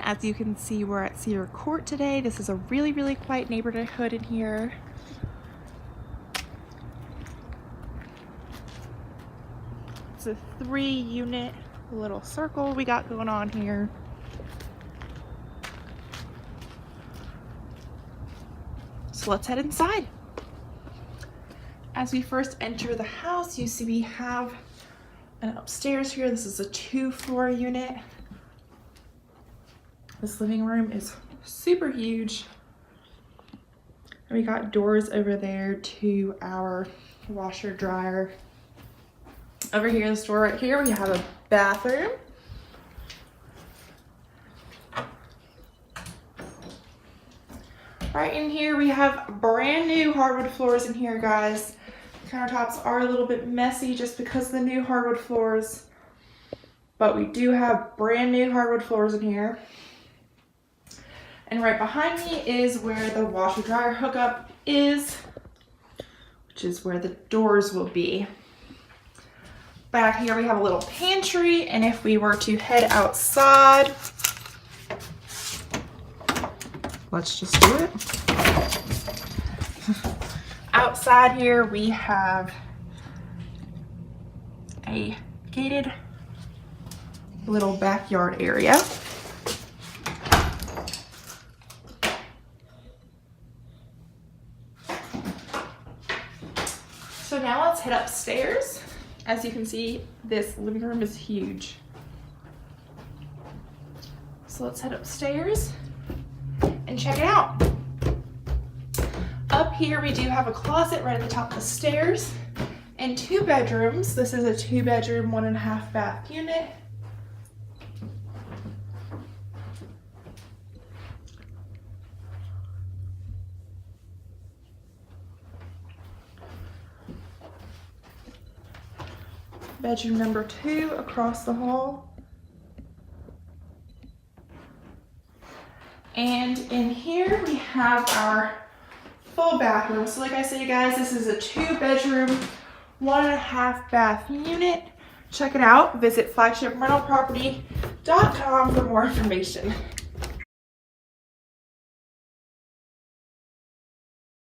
As you can see, we're at Cedar Court today. This is a really quiet neighborhood in here. It's a 3-unit little circle we got going on here. So let's head inside. As we first enter the house, you see we have an upstairs here. This is a 2-floor unit. This living room is super huge. And we got doors over there to our washer dryer. Over here, this door right here, we have a bathroom. Right in here, we have brand new hardwood floors in here, guys. Countertops are a little bit messy just because of the new hardwood floors, but we do have brand new hardwood floors in here. And right behind me is where the washer dryer hookup is, which is where the doors will be. Back here we have a little pantry, and if we were to head outside, let's just do it. Outside here we have a gated little backyard area. So now let's head upstairs. As you can see, this living room is huge. So let's head upstairs and check it out. Up here we do have a closet right at the top of the stairs and 2 bedrooms. This is a 2-bedroom, 1.5 bath unit. Bedroom number 2 across the hall. And in here we have our full bathroom. So like I say, guys, this is a 2-bedroom, 1.5 bath unit. Check it out. Visit flagshiprementalproperty.com for more information.